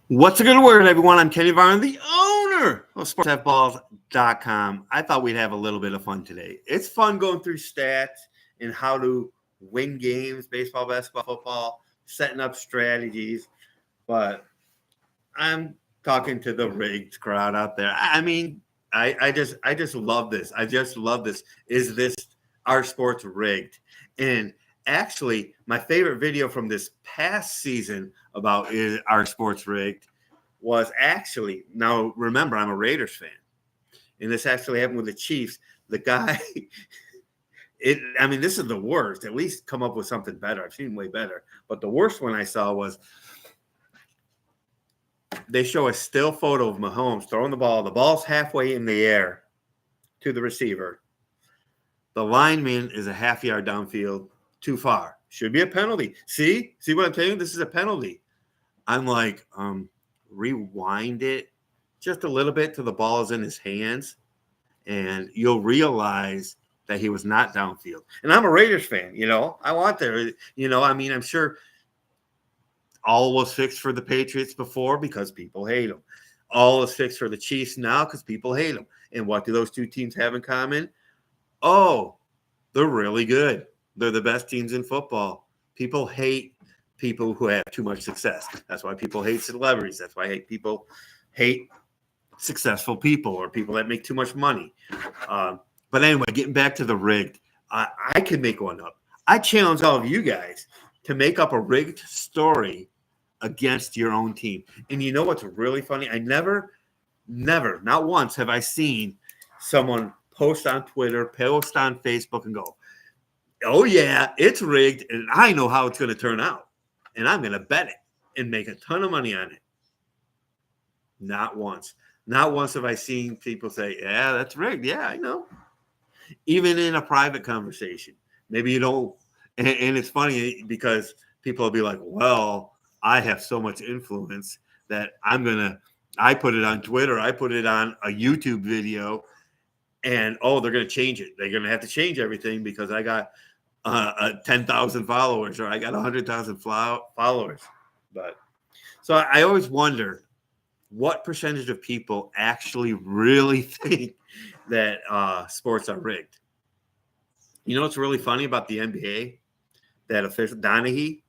What's a good word, everyone? I'm Kenny Varn, the owner of SportsBooks.com. I thought we'd have a little bit of fun today. It's fun going through stats and how to win games, baseball, basketball, football, setting up strategies. But I'm talking to the rigged crowd out there. I mean, I just love this. I just love this. Is this our sports rigged? And actually, my favorite video from this past season about is our sports rigged was actually, now remember, I'm a Raiders fan, and this actually happened with the Chiefs. The guy, this is the worst. At least come up with something better. I've seen way better, but the worst one I saw was they show a still photo of Mahomes throwing the ball. The ball's halfway in the air to the receiver. The lineman is a half yard downfield, too far. Should be a penalty. See what I'm saying? This is a penalty. I'm like, rewind it just a little bit till the ball is in his hands, and you'll realize that he was not downfield. And I'm a Raiders fan, I want there, I'm sure all was fixed for the Patriots before because people hate them. All is fixed for the Chiefs now because people hate them. And what do those two teams have in common? Oh, they're really good. They're the best teams in football. People hate people who have too much success. That's why people hate celebrities. That's why people hate successful people or people that make too much money. But anyway, getting back to the rigged, I can make one up. I challenge all of you guys to make up a rigged story against your own team. And you know what's really funny? I never, not once have I seen someone post on Twitter, post on Facebook and go, oh yeah, it's rigged and I know how it's going to turn out. And I'm going to bet it and make a ton of money on it. Not once. Not once have I seen people say, yeah, that's rigged. Yeah, I know. Even in a private conversation. Maybe you don't. And it's funny because people will be like, well, I have so much influence that I put it on Twitter. I put it on a YouTube video. And, they're going to change it. They're going to have to change everything because I got 10,000 followers or I got 100,000 followers. But so I always wonder what percentage of people actually really think that sports are rigged. You know what's really funny about the NBA? That official, Donaghy,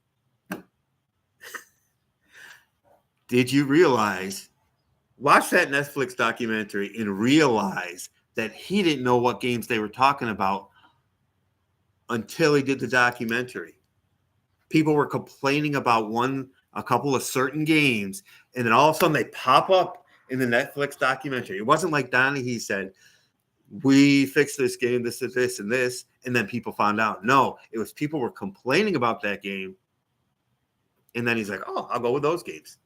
did you realize, watch that Netflix documentary and realize that he didn't know what games they were talking about until he did the documentary. People were complaining about a couple of certain games, and then all of a sudden they pop up in the Netflix documentary. It wasn't like Donaghy said, we fixed this game, this is this and this, and then people found out. No, it was people were complaining about that game, and then he's like, I'll go with those games.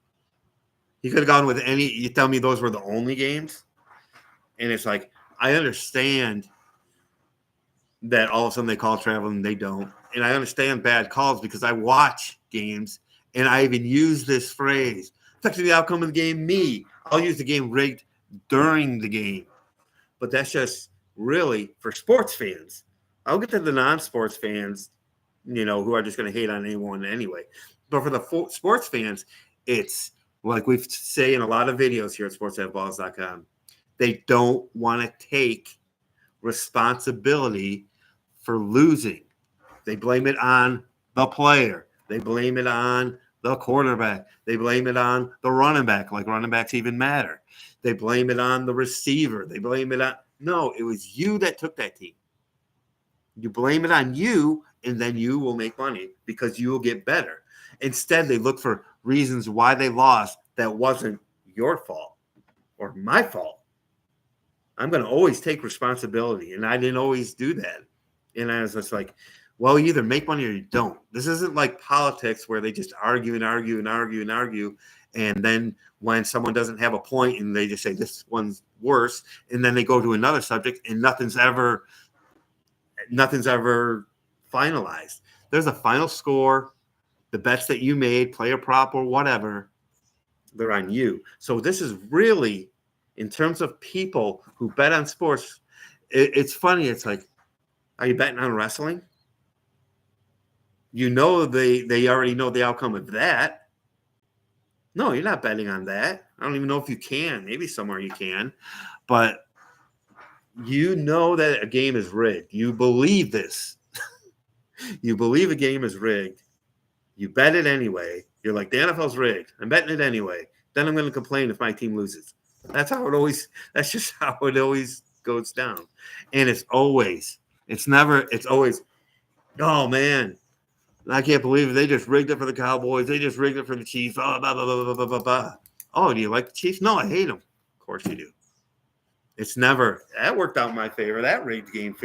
He could have gone with any. You tell me those were the only games? And it's like, I understand that all of a sudden they call travel and they don't. And I understand bad calls because I watch games and I even use this phrase, affecting the outcome of the game, me. I'll use the game rigged during the game. But that's just really for sports fans. I'll get to the non-sports fans, who are just going to hate on anyone anyway. But for the sports fans, it's like we say in a lot of videos here at sports.balls.com, they don't want to take responsibility for losing. They blame it on the player. They blame it on the quarterback. They blame it on the running back, like running backs even matter. They blame it on the receiver. They blame it on – no, it was you that took that team. You blame it on you, and then you will make money because you will get better. Instead, they look for reasons why they lost that wasn't your fault or my fault. I'm going to always take responsibility, and I didn't always do that. And I was just like, well, you either make money or you don't. This isn't like politics where they just argue and argue and argue and argue. And then when someone doesn't have a point and they just say this one's worse, and then they go to another subject and nothing's ever finalized. There's a final score, the bets that you made, play a prop or whatever, they're on you. So this is really, in terms of people who bet on sports, it's funny. It's like, are you betting on wrestling? They already know the outcome of that. No, you're not betting on that. I don't even know if you can. Maybe somewhere you can. But you know that a game is rigged. You believe this. You believe a game is rigged. You bet it anyway. You're like, the NFL's rigged. I'm betting it anyway. Then I'm going to complain if my team loses. That's just how it always goes down. And it's always, oh man, I can't believe it. They just rigged it for the Cowboys. They just rigged it for the Chiefs. Oh, blah, blah, blah, blah, blah, blah, blah. Oh, do you like the Chiefs? No, I hate them. Of course you do. It's never, that worked out in my favor. That rigged game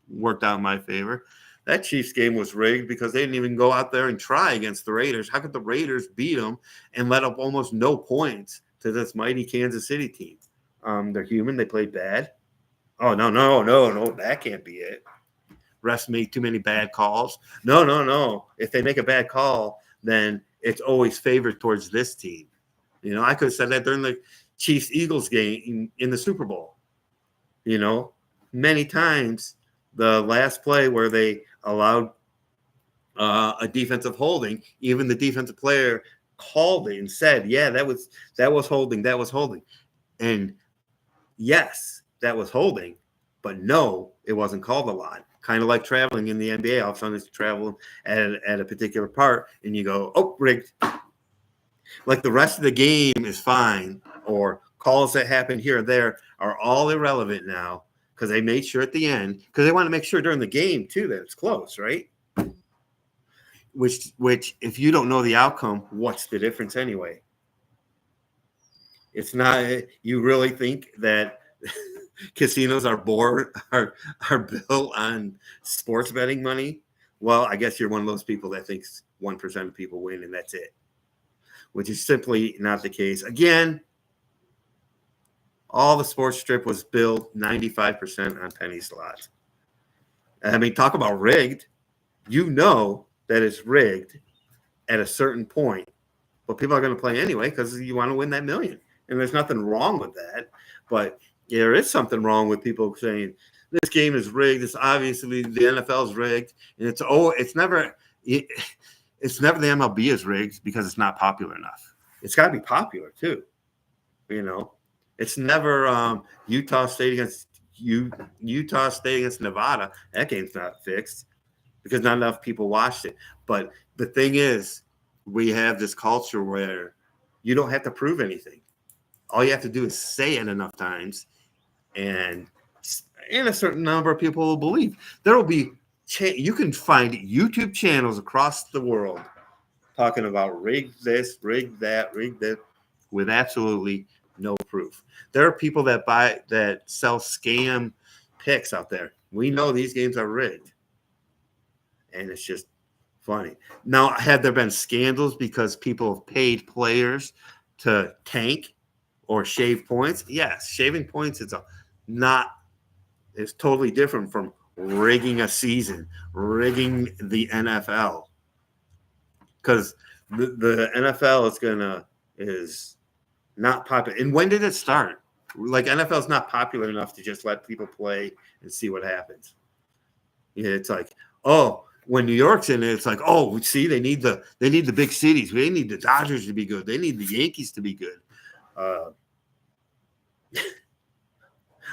worked out in my favor. That Chiefs game was rigged because they didn't even go out there and try against the Raiders. How could the Raiders beat them and let up almost no points to this mighty Kansas City team? They're human. They played bad. Oh, no. That can't be it. Refs made too many bad calls. No. If they make a bad call, then it's always favored towards this team. You know, I could have said that during the Chiefs-Eagles game in the Super Bowl. You know, many times the last play where they allowed a defensive holding, even the defensive player called it and said, yeah, that was holding. And yes, that was holding, but no, it wasn't called a lot. Kind of like traveling in the NBA. All of a sudden it's traveling at a particular part and you go, oh, rigged. Like the rest of the game is fine, or calls that happen here and there are all irrelevant now because they made sure at the end, because they want to make sure during the game too that it's close, right? Which if you don't know the outcome, what's the difference anyway? It's not. You really think that casinos are built on sports betting money? Well, I guess you're one of those people that thinks 1% of people win and that's it, which is simply not the case. Again, all the sports strip was built 95% on penny slots. I mean, talk about rigged. You know that it's rigged at a certain point, but people are going to play anyway because you want to win that million. And there's nothing wrong with that. But there is something wrong with people saying this game is rigged. It's obviously the NFL is rigged. And it's never the MLB is rigged because it's not popular enough. It's got to be popular too. You know, it's never Utah State against Nevada. That game's not fixed because not enough people watched it. But the thing is, we have this culture where you don't have to prove anything. All you have to do is say it enough times, and a certain number of people will believe. There will be you can find YouTube channels across the world talking about rig this, rig that, with absolutely no proof. There are people that sell scam picks out there. We know these games are rigged, and it's just funny. Now, have there been scandals because people have paid players to tank or shave points? Yes, shaving points is totally different from rigging a season, rigging the NFL. Because the NFL is not popular. And when did it start? Like, NFL is not popular enough to just let people play and see what happens. Yeah, it's like, oh, when New York's in it, it's like, oh, see, they need the big cities. They need the Dodgers to be good. They need the Yankees to be good.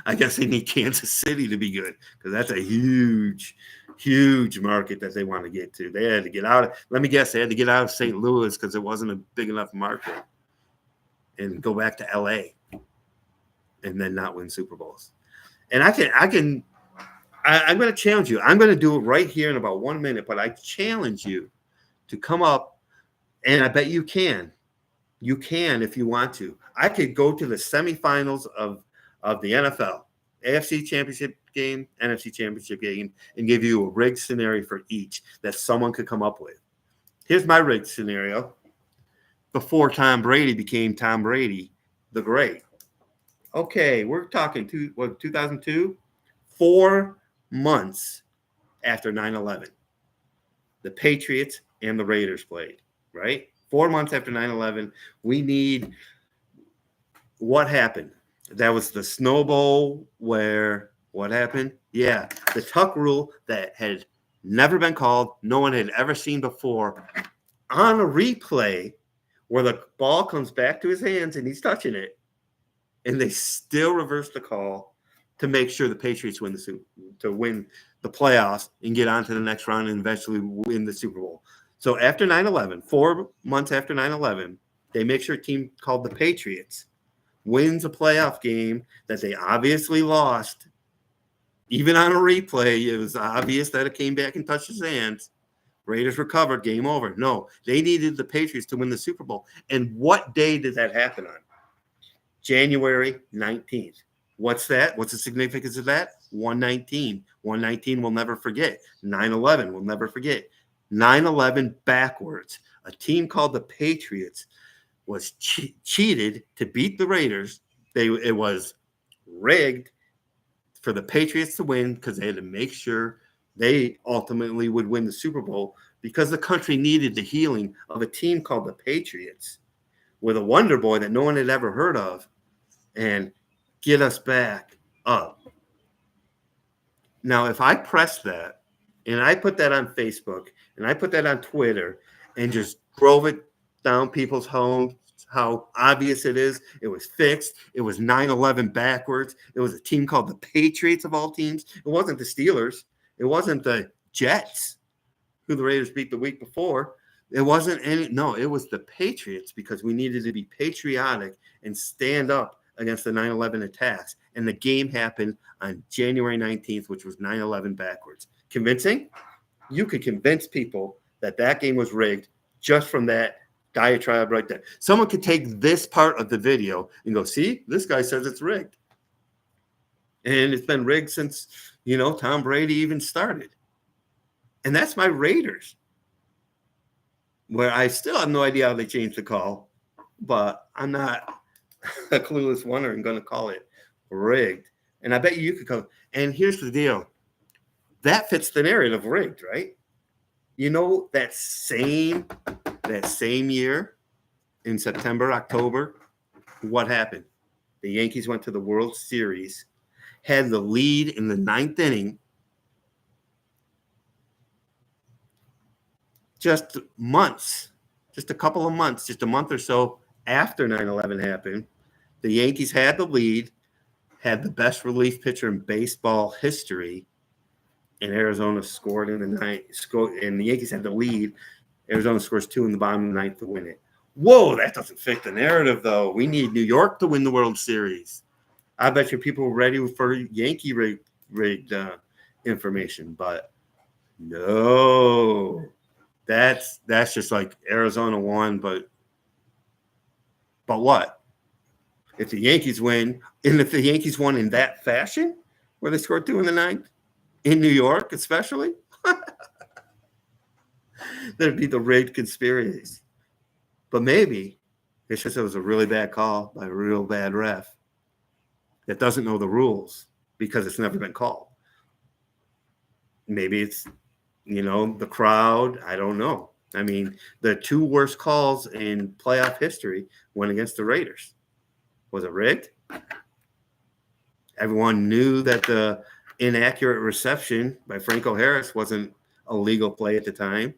I guess they need Kansas City to be good because that's a huge, huge market that they want to get to. They had to get out. Let me guess, they had to get out of St. Louis because it wasn't a big enough market and go back to LA and then not win Super Bowls. And I'm going to challenge you. I'm going to do it right here in about 1 minute, but I challenge you to come up, and I bet you can. You can if you want to. I could go to the semifinals of the NFL, AFC Championship game, NFC Championship game, and give you a rigged scenario for each that someone could come up with. Here's my rigged scenario. Before Tom Brady became Tom Brady, the Great. Okay, we're talking 2002, 4 months after 9/11. The Patriots and the Raiders played, right? 4 months after 9/11. We need – what happened? That was the Snow Bowl where what happened? Yeah, the tuck rule that had never been called, no one had ever seen before, on a replay where the ball comes back to his hands and he's touching it, and they still reverse the call to make sure the Patriots win the playoffs and get on to the next round and eventually win the Super Bowl. So after 9/11, 4 months after 9/11, they make sure a team called the Patriots wins a playoff game that they obviously lost. Even on a replay, it was obvious that it came back and touched his hands. Raiders recovered, game over. No, they needed the Patriots to win the Super Bowl. And what day did that happen on? January 19th. What's that? What's the significance of that? 119. 119 we'll never forget. 9/11 we'll never forget. 9/11 backwards. A team called the Patriots was cheated to beat the Raiders. It was rigged for the Patriots to win because they had to make sure they ultimately would win the Super Bowl because the country needed the healing of a team called the Patriots with a wonder boy that no one had ever heard of and get us back up. Now, if I press that and I put that on Facebook and I put that on Twitter and just drove it down people's homes, how obvious it is, it was fixed. It was 9/11 backwards. It was a team called the Patriots of all teams. It wasn't the Steelers. It wasn't the Jets, who the Raiders beat the week before. It wasn't any. No, it was the Patriots because we needed to be patriotic and stand up against the 9/11 attacks. And the game happened on January 19th, which was 9/11 backwards. Convincing? You could convince people that that game was rigged just from that diatribe right there. Someone could take this part of the video and go, see, this guy says it's rigged. And it's been rigged since, Tom Brady even started. And that's my Raiders, where I still have no idea how they changed the call, but I'm not a clueless wonder and going to call it rigged. And I bet you could come. And here's the deal. That fits the narrative of rigged, right? That same year in September, October, what happened? The Yankees went to the World Series, had the lead in the 9th inning, just a couple of months, just a month or so after 9/11 happened. The Yankees had the lead, had the best relief pitcher in baseball history, and Arizona scored in the ninth. And the Yankees had the lead. Arizona scores 2 in the bottom of the 9th to win it. Whoa, that doesn't fit the narrative, though. We need New York to win the World Series. I bet you people were ready for Yankee rigged information, but no. That's just like Arizona won, but what? If the Yankees win, and if the Yankees won in that fashion, where they scored 2 in the 9th, in New York especially, there'd be the rigged conspiracies. But maybe it's just it was a really bad call by a real bad ref that doesn't know the rules because it's never been called. Maybe it's, the crowd. I don't know. I mean, the 2 worst calls in playoff history went against the Raiders. Was it rigged? Everyone knew that the inaccurate reception by Franco Harris wasn't a legal play at the time.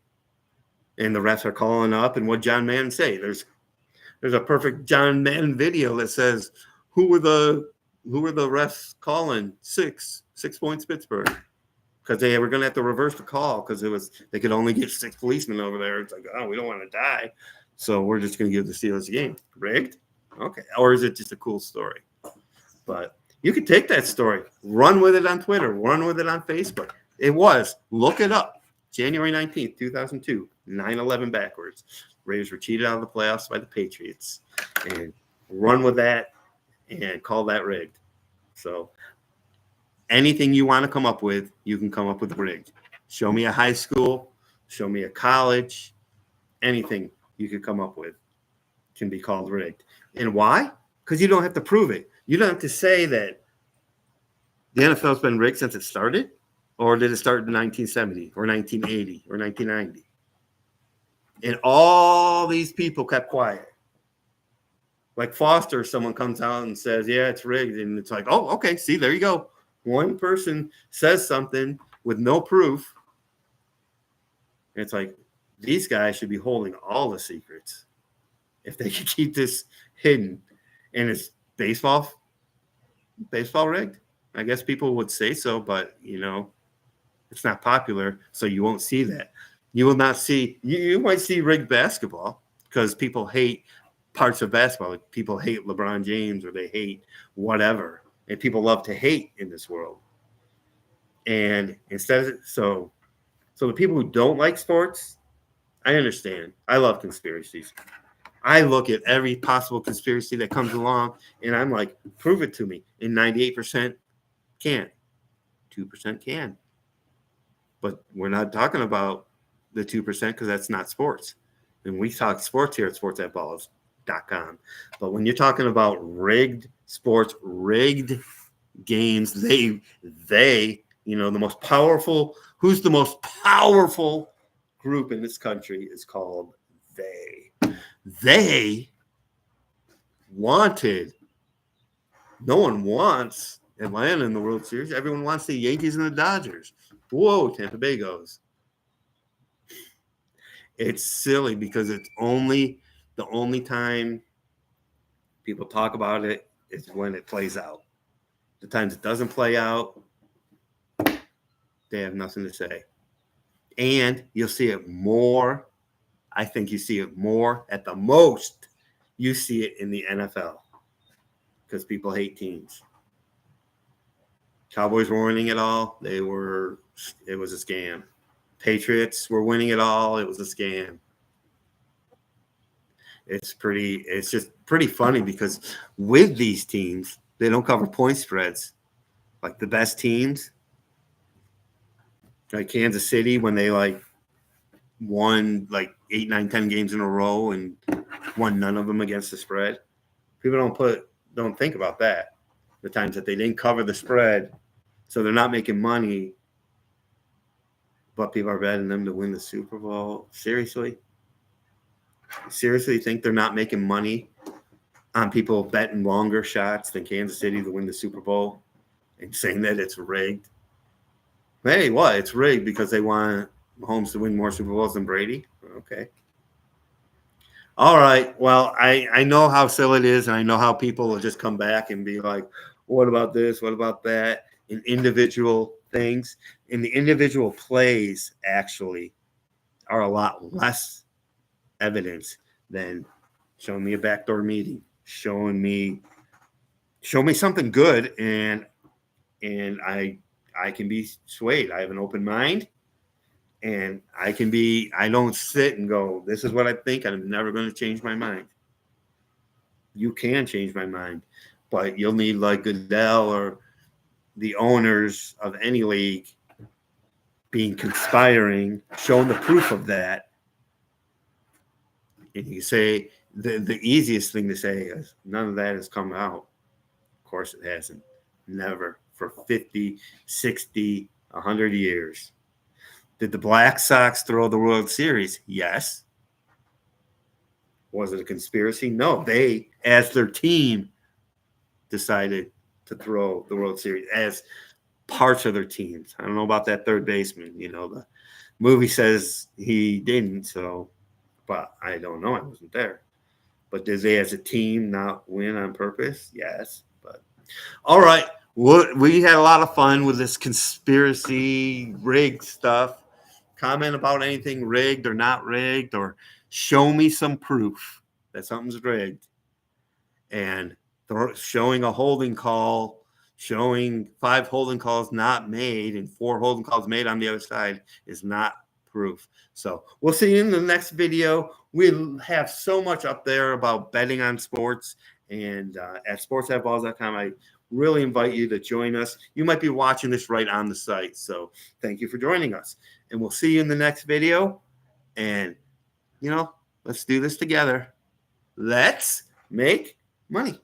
And the refs are calling up, and what John Madden say? There's a perfect John Madden video that says who were the refs calling 6 points Pittsburgh, because they were going to have to reverse the call because they could only get 6 policemen over there. It's like, oh, we don't want to die, so we're just going to give the Steelers a game. Rigged? Okay, or is it just a cool story? But you could take that story, run with it on Twitter, run with it on Facebook. It was. Look it up. January 19th, 2002, 9/11 backwards. Raiders were cheated out of the playoffs by the Patriots. And run with that and call that rigged. So anything you want to come up with, you can come up with rigged. Show me a high school, show me a college, anything you could come up with can be called rigged. And why? Because you don't have to prove it. You don't have to say that the NFL's been rigged since it started, or did it start in 1970 or 1980 or 1990? And all these people kept quiet. Like Foster, someone comes out and says, yeah, it's rigged. And it's like, oh, okay, see, there you go. One person says something with no proof. And it's like, these guys should be holding all the secrets. if they could keep this hidden. And it's baseball rigged. I guess people would say so, but it's not popular, so you won't see that. You will not see. You might see rigged basketball because people hate parts of basketball. Like people hate LeBron James or they hate whatever, and people love to hate in this world. And so the people who don't like sports, I understand. I love conspiracies. I look at every possible conspiracy that comes along, and I'm like, prove it to me. And 98% can't. 2% can. But we're not talking about the 2% because that's not sports. And we talk sports here at sports@balls.com. But when you're talking about rigged sports, rigged games, the most powerful, who's the most powerful group in this country is called they. They wanted, no one wants Atlanta in the World Series. Everyone wants the Yankees and the Dodgers. Whoa, Tampa Bay goes. It's silly because it's the only time people talk about it is when it plays out. The times it doesn't play out, they have nothing to say. And you'll see it more. I think you see it more at the most. You see it in the NFL because people hate teams. Cowboys were winning it all. It was a scam. Patriots were winning it all. It was a scam. It's just pretty funny because with these teams, they don't cover point spreads. Like the best teams, like Kansas City, when they won 8, 9, 10 games in a row and won none of them against the spread. People don't think about that. The times that they didn't cover the spread, so they're not making money, but people are betting them to win the Super Bowl. Seriously? Seriously think they're not making money on people betting longer shots than Kansas City to win the Super Bowl and saying that it's rigged? Hey, what? It's rigged because they want Mahomes to win more Super Bowls than Brady? Okay. All right. Well, I know how silly it is, and I know how people will just come back and be like, what about this? What about that? In individual things. And the individual plays actually are a lot less evidence than showing me a backdoor meeting, show me something good, and I can be swayed. I have an open mind. And I don't sit and go, this is what I think. I'm never going to change my mind. You can change my mind, but you'll need like Goodell or the owners of any league being conspiring, showing the proof of that. And you say the easiest thing to say is none of that has come out. Of course it hasn't. Never. For 50, 60, 100 years. Did the Black Sox throw the World Series? Yes. Was it a conspiracy? No. They, as their team, decided to throw the World Series as parts of their teams. I don't know about that third baseman. The movie says he didn't, but I don't know. I wasn't there. But did they, as a team, not win on purpose? Yes. But all right. We had a lot of fun with this conspiracy rigged stuff. Comment about anything rigged or not rigged, or show me some proof that something's rigged. And showing a holding call, showing 5 holding calls not made and 4 holding calls made on the other side is not proof. So we'll see you in the next video. We'll have so much up there about betting on sports, and at sports@balls.com, I really invite you to join us. You might be watching this right on the site. So thank you for joining us. And we'll see you in the next video. And, let's do this together. Let's make money.